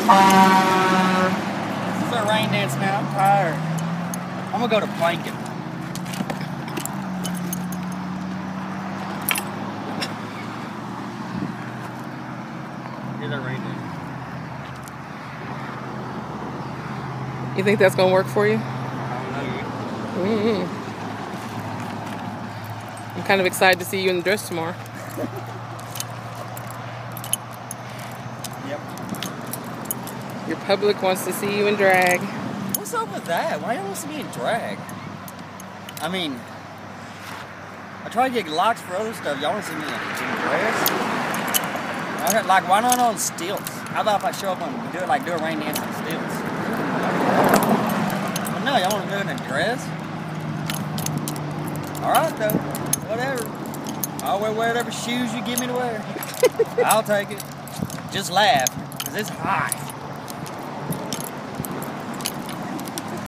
This is a rain dance, man. I'm tired. I'm gonna go to planking. Here's that rain dance. You think that's gonna work for you? I don't know. I'm kind of excited to see you in the dress tomorrow. Yep. Your public wants to see you in drag. What's up with that? Why do you want to see me in drag? I mean, I try to get locks for other stuff. Y'all want to see me in dress? Okay, like, why not on stilts? How about if I show up and do a rain dance on stilts? But no, y'all want to do it in a dress? Alright though, whatever. I'll wear whatever shoes you give me to wear. I'll take it. Just laugh, because it's hot.